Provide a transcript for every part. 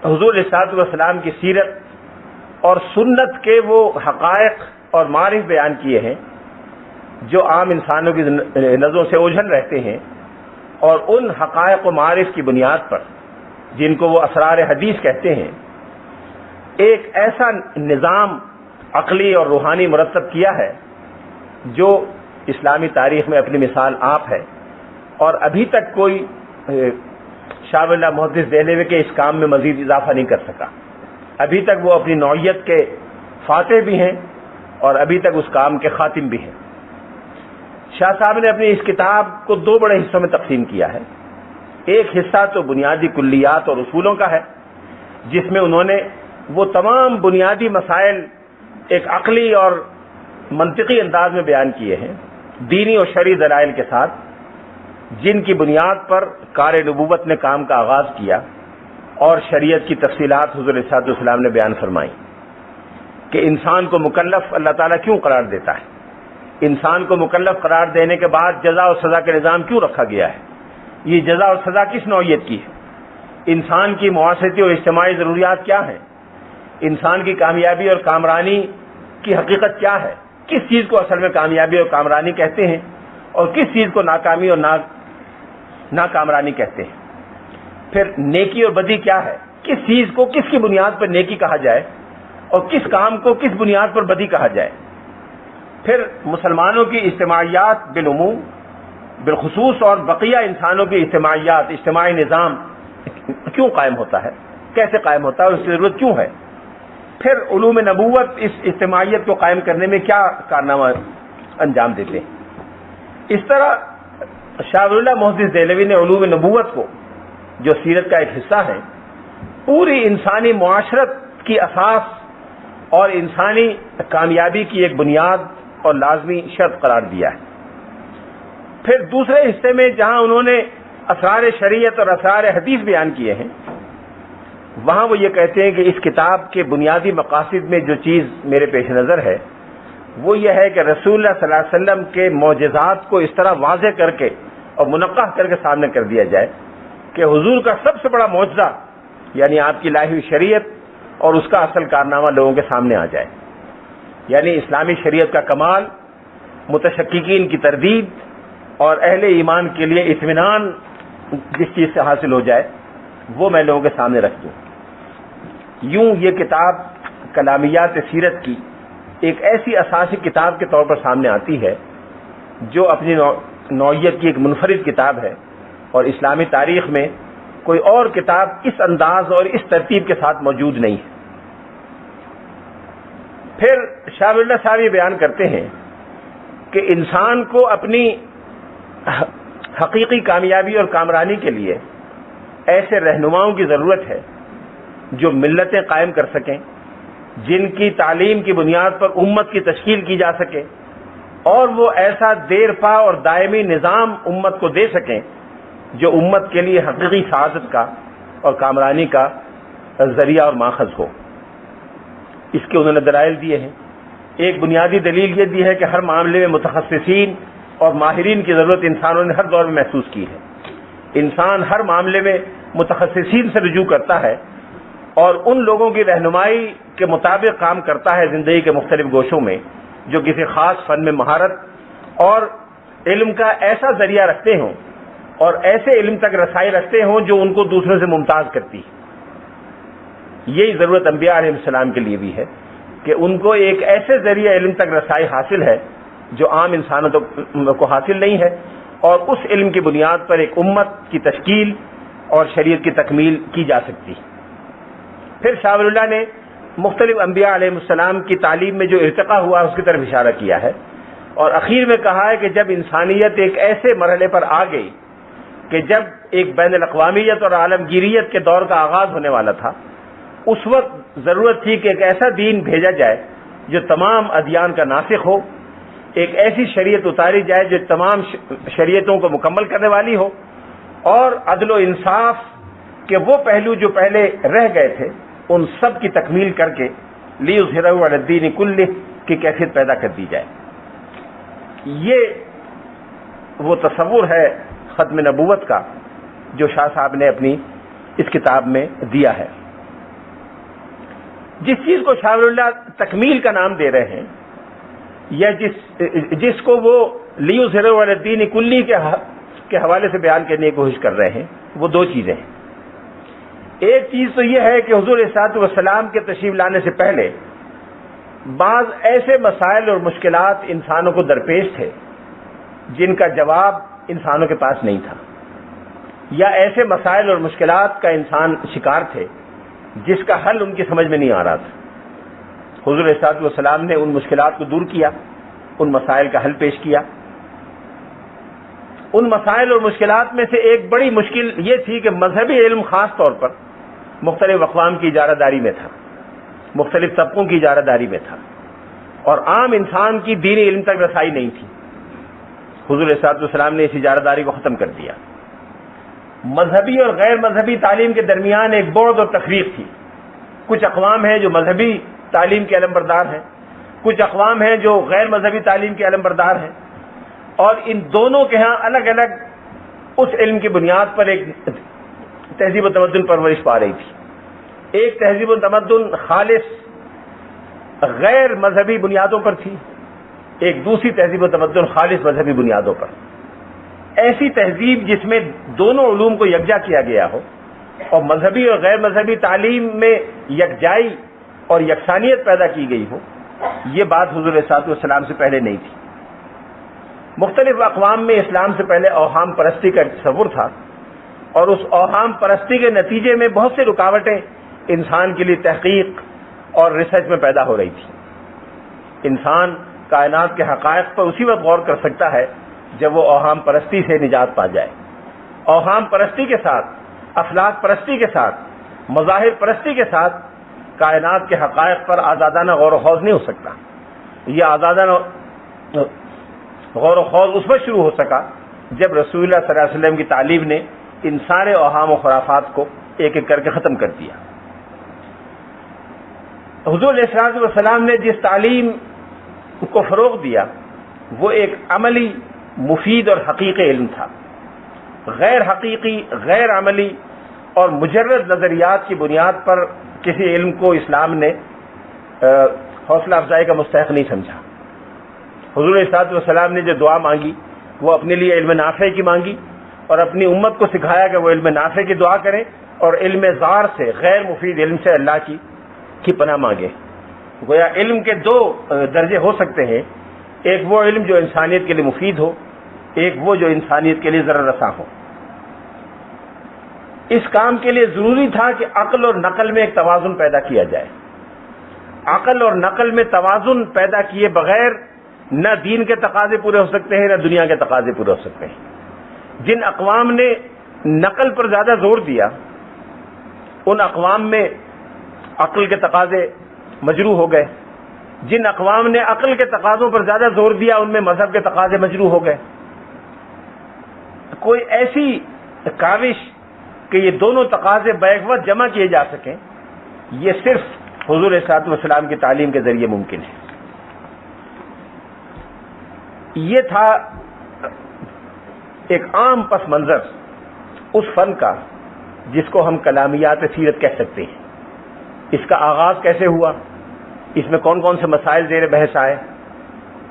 حضور علیہ الصلوۃ والسلام کی سیرت اور سنت کے وہ حقائق اور معارف بیان کیے ہیں جو عام انسانوں کی نظروں سے اوجھل رہتے ہیں، اور ان حقائق و معارف کی بنیاد پر جن کو وہ اسرار حدیث کہتے ہیں، ایک ایسا نظام عقلی اور روحانی مرتب کیا ہے جو اسلامی تاریخ میں اپنی مثال آپ ہے، اور ابھی تک کوئی شاہ ولی اللہ محدث دہلوی کے اس کام میں مزید اضافہ نہیں کر سکا۔ ابھی تک وہ اپنی نوعیت کے فاتح بھی ہیں اور ابھی تک اس کام کے خاتم بھی ہیں۔ شاہ صاحب نے اپنی اس کتاب کو دو بڑے حصوں میں تقسیم کیا ہے۔ ایک حصہ تو بنیادی کلیات اور اصولوں کا ہے، جس میں انہوں نے وہ تمام بنیادی مسائل ایک عقلی اور منطقی انداز میں بیان کیے ہیں، دینی اور شرعی دلائل کے ساتھ، جن کی بنیاد پر کار نبوت نے کام کا آغاز کیا اور شریعت کی تفصیلات حضور صلی اللہ علیہ وسلم نے بیان فرمائی کہ انسان کو مکلف اللہ تعالیٰ کیوں قرار دیتا ہے، انسان کو مکلف قرار دینے کے بعد جزا اور سزا کا نظام کیوں رکھا گیا ہے، یہ جزا اور سزا کس نوعیت کی ہے، انسان کی معاشرتی اور اجتماعی ضروریات کیا ہیں، انسان کی کامیابی اور کامرانی کی حقیقت کیا ہے، کس چیز کو اصل میں کامیابی اور کامرانی کہتے ہیں اور کس چیز کو ناکامی اور ناکامرانی کہتے ہیں، پھر نیکی اور بدی کیا ہے، کس چیز کو کس کی بنیاد پر نیکی کہا جائے اور کس کام کو کس بنیاد پر بدی کہا جائے، پھر مسلمانوں کی اجتماعیات بالعموم بالخصوص اور بقیہ انسانوں کی اجتماعیات، اجتماعی نظام کیوں قائم ہوتا ہے، کیسے قائم ہوتا ہے اور اس کی ضرورت کیوں ہے، پھر علوم نبوت اس اجتماعیت کو قائم کرنے میں کیا کارنامہ انجام دیتے ہیں۔ اس طرح شاہ ولی اللہ محدث دہلوی نے علوم نبوت کو، جو سیرت کا ایک حصہ ہے، پوری انسانی معاشرت کی اساس اور انسانی کامیابی کی ایک بنیاد اور لازمی شرط قرار دیا ہے۔ پھر دوسرے حصے میں جہاں انہوں نے اسرار شریعت اور اسرار حدیث بیان کیے ہیں، وہاں وہ یہ کہتے ہیں کہ اس کتاب کے بنیادی مقاصد میں جو چیز میرے پیش نظر ہے وہ یہ ہے کہ رسول اللہ صلی اللہ علیہ وسلم کے معجزات کو اس طرح واضح کر کے اور منقح کر کے سامنے کر دیا جائے کہ حضور کا سب سے بڑا معجزہ یعنی آپ کی لائی ہوئی شریعت اور اس کا اصل کارنامہ لوگوں کے سامنے آ جائے، یعنی اسلامی شریعت کا کمال، متشککین کی تردید اور اہل ایمان کے لیے اطمینان جس چیز سے حاصل ہو جائے وہ میں لوگوں کے سامنے رکھ دوں۔ یوں یہ کتاب کلامیات سیرت کی ایک ایسی اساسی کتاب کے طور پر سامنے آتی ہے جو اپنی نوعیت کی ایک منفرد کتاب ہے، اور اسلامی تاریخ میں کوئی اور کتاب اس انداز اور اس ترتیب کے ساتھ موجود نہیں ہے۔ پھر شاہ ولی اللہ صاحب یہ بیان کرتے ہیں کہ انسان کو اپنی حقیقی کامیابی اور کامرانی کے لیے ایسے رہنماؤں کی ضرورت ہے جو ملتیں قائم کر سکیں، جن کی تعلیم کی بنیاد پر امت کی تشکیل کی جا سکے، اور وہ ایسا دیر پا اور دائمی نظام امت کو دے سکیں جو امت کے لیے حقیقی سعادت کا اور کامرانی کا ذریعہ اور ماخذ ہو۔ اس کے انہوں نے دلائل دیے ہیں۔ ایک بنیادی دلیل یہ دی ہے کہ ہر معاملے میں متخصصین اور ماہرین کی ضرورت انسانوں نے ہر دور میں محسوس کی ہے۔ انسان ہر معاملے میں متخصصین سے رجوع کرتا ہے اور ان لوگوں کی رہنمائی کے مطابق کام کرتا ہے زندگی کے مختلف گوشوں میں، جو کسی خاص فن میں مہارت اور علم کا ایسا ذریعہ رکھتے ہوں اور ایسے علم تک رسائی رکھتے ہوں جو ان کو دوسروں سے ممتاز کرتی ہے۔ یہی ضرورت انبیاء علیہ السلام کے لیے بھی ہے کہ ان کو ایک ایسے ذریعہ علم تک رسائی حاصل ہے جو عام انسانوں کو حاصل نہیں ہے، اور اس علم کی بنیاد پر ایک امت کی تشکیل اور شریعت کی تکمیل کی جا سکتی۔ پھر شاہ ولی اللہ نے مختلف انبیاء علیہ السلام کی تعلیم میں جو ارتقا ہوا اس کی طرف اشارہ کیا ہے، اور اخیر میں کہا ہے کہ جب انسانیت ایک ایسے مرحلے پر آ گئی کہ جب ایک بین الاقوامیت اور عالمگیریت کے دور کا آغاز ہونے والا تھا، اس وقت ضرورت تھی کہ ایک ایسا دین بھیجا جائے جو تمام ادیان کا ناسخ ہو، ایک ایسی شریعت اتاری جائے جو تمام شریعتوں کو مکمل کرنے والی ہو، اور عدل و انصاف کے وہ پہلو جو پہلے رہ گئے تھے ان سب کی تکمیل کر کے لیظہرہ علی الدین کلہ کی کیفیت پیدا کر دی جائے۔ یہ وہ تصور ہے ختم نبوت کا جو شاہ صاحب نے اپنی اس کتاب میں دیا ہے۔ جس چیز کو شاہ ولی اللہ تکمیل کا نام دے رہے ہیں یا جس کو وہ لیظہرہ علی الدین کلی کے حوالے سے بیان کرنے کی کوشش کر رہے ہیں، وہ دو چیزیں ہیں۔ ایک چیز تو یہ ہے کہ حضور صلی اللہ علیہ وسلم کے تشریف لانے سے پہلے بعض ایسے مسائل اور مشکلات انسانوں کو درپیش تھے جن کا جواب انسانوں کے پاس نہیں تھا، یا ایسے مسائل اور مشکلات کا انسان شکار تھے جس کا حل ان کی سمجھ میں نہیں آ رہا تھا۔ حضور صلی اللہ علیہ وسلم نے ان مشکلات کو دور کیا، ان مسائل کا حل پیش کیا۔ ان مسائل اور مشکلات میں سے ایک بڑی مشکل یہ تھی کہ مذہبی علم خاص طور پر مختلف اقوام کی اجارہ داری میں تھا، مختلف طبقوں کی اجارہ داری میں تھا، اور عام انسان کی دینی علم تک رسائی نہیں تھی۔ حضور صلی اللہ علیہ وسلم نے اس اجارہ داری کو ختم کر دیا۔ مذہبی اور غیر مذہبی تعلیم کے درمیان ایک بعد اور تفریق تھی۔ کچھ اقوام ہیں جو مذہبی تعلیم کے علم بردار ہیں، کچھ اقوام ہیں جو غیر مذہبی تعلیم کے علم بردار ہیں، اور ان دونوں کے ہاں الگ الگ اس علم کی بنیاد پر ایک تہذیب و تمدن پرورش پا رہی تھی۔ ایک تہذیب و تمدن خالص غیر مذہبی بنیادوں پر تھی، ایک دوسری تہذیب و تمدن خالص مذہبی بنیادوں پر۔ ایسی تہذیب جس میں دونوں علوم کو یکجا کیا گیا ہو اور مذہبی اور غیر مذہبی تعلیم میں یکجائی اور یکسانیت پیدا کی گئی ہو، یہ بات حضور صلی اللہ علیہ وسلم سے پہلے نہیں تھی۔ مختلف اقوام میں اسلام سے پہلے اوہام پرستی کا تصور تھا، اور اس اوہام پرستی کے نتیجے میں بہت سی رکاوٹیں انسان کے لیے تحقیق اور ریسرچ میں پیدا ہو رہی تھی۔ انسان کائنات کے حقائق پر اسی وقت غور کر سکتا ہے جب وہ اوہام پرستی سے نجات پا جائے۔ اوہام پرستی کے ساتھ، افلاک پرستی کے ساتھ، مظاہر پرستی کے ساتھ کائنات کے حقائق پر آزادانہ غور و خوض نہیں ہو سکتا۔ یہ آزادانہ غور و خوض اس وقت شروع ہو سکا جب رسول اللہ صلی اللہ علیہ وسلم کی تعلیم نے ان سارے اوہام و خرافات کو ایک ایک کر کے ختم کر دیا۔ حضور علیہ الصلوۃ والسلام نے جس تعلیم کو فروغ دیا وہ ایک عملی، مفید اور حقیقی علم تھا۔ غیر حقیقی، غیر عملی اور مجرد نظریات کی بنیاد پر کسی علم کو اسلام نے حوصلہ افزائی کا مستحق نہیں سمجھا۔ حضور صلی اللہ علیہ وسلم نے جو دعا مانگی وہ اپنے لیے علم نافع کی مانگی، اور اپنی امت کو سکھایا کہ وہ علم نافع کی دعا کرے اور علم زار سے، غیر مفید علم سے اللہ کی پناہ مانگے۔ گویا علم کے دو درجے ہو سکتے ہیں، ایک وہ علم جو انسانیت کے لیے مفید ہو، ایک وہ جو انسانیت کے لیے ضرر رساں ہو۔ اس کام کے لیے ضروری تھا کہ عقل اور نقل میں ایک توازن پیدا کیا جائے۔ عقل اور نقل میں توازن پیدا کیے بغیر نہ دین کے تقاضے پورے ہو سکتے ہیں، نہ دنیا کے تقاضے پورے ہو سکتے ہیں۔ جن اقوام نے نقل پر زیادہ زور دیا ان اقوام میں عقل کے تقاضے مجروح ہو گئے، جن اقوام نے عقل کے تقاضوں پر زیادہ زور دیا ان میں مذہب کے تقاضے مجروح ہو گئے۔ کوئی ایسی کاوش کہ یہ دونوں تقاضے بیک وقت جمع کیے جا سکیں، یہ صرف حضور صلی اللہ علیہ وسلم کی تعلیم کے ذریعے ممکن ہے۔ یہ تھا ایک عام پس منظر اس فن کا جس کو ہم کلامیات سیرت کہہ سکتے ہیں۔ اس کا آغاز کیسے ہوا، اس میں کون کون سے مسائل زیر بحث آئے،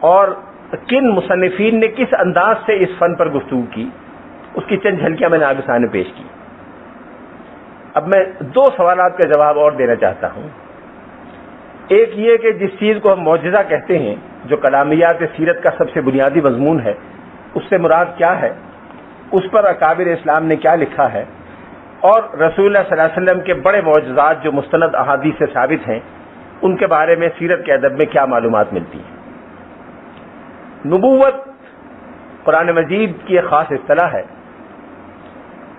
اور کن مصنفین نے کس انداز سے اس فن پر گفتگو کی، اس کی چند جھلکیاں میں نے آپ کے سامنے پیش کی۔ اب میں دو سوالات کا جواب اور دینا چاہتا ہوں۔ ایک یہ کہ جس چیز کو ہم معجزہ کہتے ہیں، جو کلامیات سیرت کا سب سے بنیادی مضمون ہے، اس سے مراد کیا ہے، اس پر اکابر اسلام نے کیا لکھا ہے، اور رسول اللہ صلی اللہ علیہ وسلم کے بڑے معجزات جو مستند احادیث سے ثابت ہیں ان کے بارے میں سیرت کے ادب میں کیا معلومات ملتی ہیں۔ نبوت قرآن مجید کی ایک خاص اصطلاح ہے۔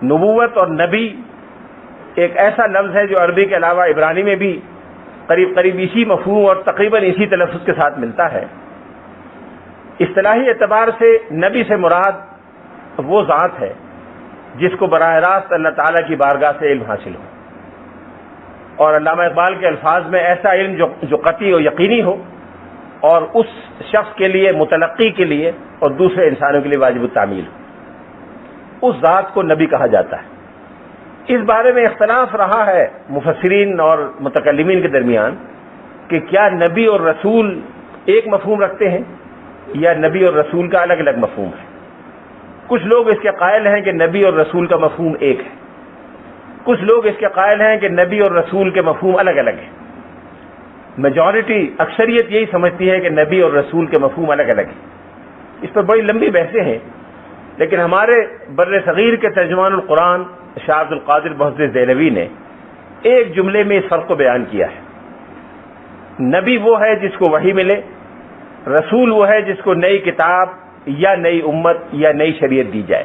نبوت اور نبی ایک ایسا لفظ ہے جو عربی کے علاوہ عبرانی میں بھی قریب اسی مفہوم اور تقریباً اسی تلفظ کے ساتھ ملتا ہے۔ اصطلاحی اعتبار سے نبی سے مراد وہ ذات ہے جس کو براہ راست اللہ تعالیٰ کی بارگاہ سے علم حاصل ہو، اور علامہ اقبال کے الفاظ میں ایسا علم جو قطعی و یقینی ہو اور اس شخص کے لیے، متلقی کے لیے اور دوسرے انسانوں کے لیے واجب التعمیل ہو، اس ذات کو نبی کہا جاتا ہے۔ اس بارے میں اختلاف رہا ہے مفسرین اور متکلمین کے درمیان کہ کیا نبی اور رسول ایک مفہوم رکھتے ہیں یا نبی اور رسول کا الگ الگ مفہوم ہے. کچھ لوگ اس کے قائل ہیں کہ نبی اور رسول کا مفہوم ایک ہے، کچھ لوگ اس کے قائل ہیں کہ نبی اور رسول کے مفہوم الگ الگ ہیں. میجورٹی اکثریت یہی سمجھتی ہے کہ نبی اور رسول کے مفہوم الگ الگ ہیں. اس پر بڑی لمبی بحثیں ہیں، لیکن ہمارے بر صغیر کے ترجمان القرآن شاہ عبد القادر بہزت دہلوی نے ایک جملے میں اس فرق کو بیان کیا ہے. نبی وہ ہے جس کو وحی ملے، رسول وہ ہے جس کو نئی کتاب یا نئی امت یا نئی شریعت دی جائے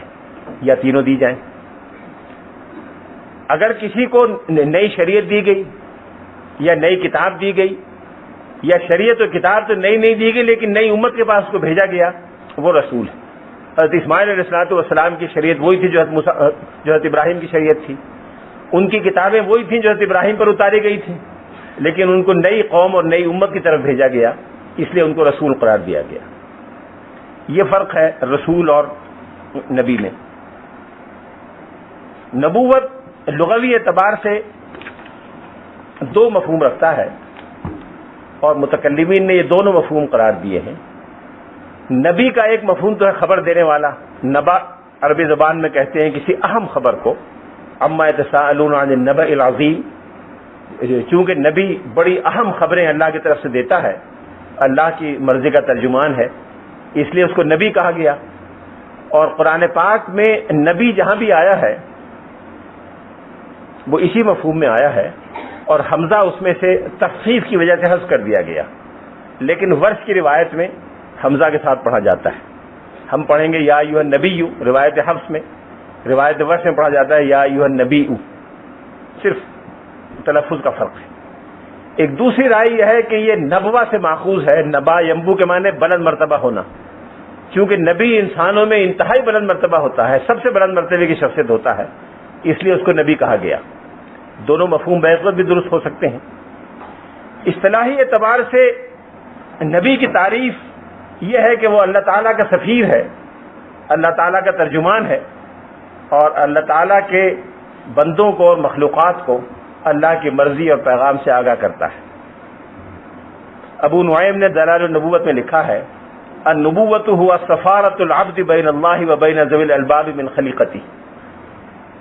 یا تینوں دی جائیں. اگر کسی کو نئی شریعت دی گئی یا نئی کتاب دی گئی، یا شریعت و کتاب تو نئی نہیں دی گئی لیکن نئی امت کے پاس اس کو بھیجا گیا، وہ رسول ہے. حضرت اسماعیل علیہ الصلوۃ والسلام کی شریعت وہی تھی جو حضرت ابراہیم کی شریعت تھی، ان کی کتابیں وہی تھیں جو حضرت ابراہیم پر اتاری گئی تھیں، لیکن ان کو نئی قوم اور نئی امت کی طرف بھیجا گیا، اس لیے ان کو رسول قرار دیا گیا. یہ فرق ہے رسول اور نبی میں. نبوت لغوی اعتبار سے دو مفہوم رکھتا ہے اور متکلمین نے یہ دونوں مفہوم قرار دیے ہیں. نبی کا ایک مفہوم تو ہے خبر دینے والا. نبا عربی زبان میں کہتے ہیں کسی اہم خبر کو، اما یتساءلون عن النبأ العظیم. چونکہ نبی بڑی اہم خبریں اللہ کی طرف سے دیتا ہے، اللہ کی مرضی کا ترجمان ہے، اس لیے اس کو نبی کہا گیا. اور قرآن پاک میں نبی جہاں بھی آیا ہے وہ اسی مفہوم میں آیا ہے، اور حمزہ اس میں سے تخفیف کی وجہ سے حذف کر دیا گیا. لیکن ورش کی روایت میں حمزہ کے ساتھ پڑھا جاتا ہے. ہم پڑھیں گے یا ایھا النبی، روایت حفص میں، روایت ورش میں پڑھا جاتا ہے یا ایھا النبی. صرف تلفظ کا فرق ہے. ایک دوسری رائے یہ ہے کہ یہ نبوہ سے ماخوذ ہے. نبا ینبو کے معنی بلند مرتبہ ہونا، کیونکہ نبی انسانوں میں انتہائی بلند مرتبہ ہوتا ہے، سب سے بلند مرتبے کی شخصیت ہوتا ہے، اس لیے اس کو نبی کہا گیا. دونوں مفہوم بیعت بھی درست ہو سکتے ہیں. اصطلاحی اعتبار سے نبی کی تعریف یہ ہے کہ وہ اللہ تعالیٰ کا سفیر ہے، اللہ تعالیٰ کا ترجمان ہے، اور اللہ تعالیٰ کے بندوں کو اور مخلوقات کو اللہ کی مرضی اور پیغام سے آگاہ کرتا ہے. ابو نعیم نے دلائل النبوت میں لکھا ہے النبوۃ هو سفارۃ العبد بین اللہ و بین ذوی الالباب من خلیقتہ،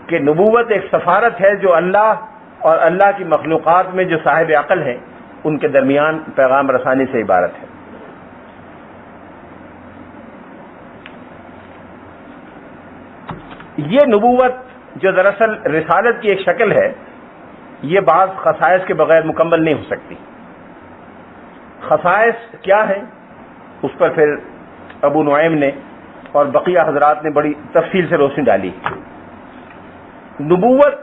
کہ نبوت ایک سفارت ہے جو اللہ اور اللہ کی مخلوقات میں جو صاحب عقل ہیں ان کے درمیان پیغام رسانی سے عبارت ہے. یہ نبوت جو دراصل رسالت کی ایک شکل ہے، یہ بعض خصائص کے بغیر مکمل نہیں ہو سکتی. خصائص کیا ہیں اس پر پھر ابو نعیم نے اور بقیہ حضرات نے بڑی تفصیل سے روشنی ڈالی. نبوت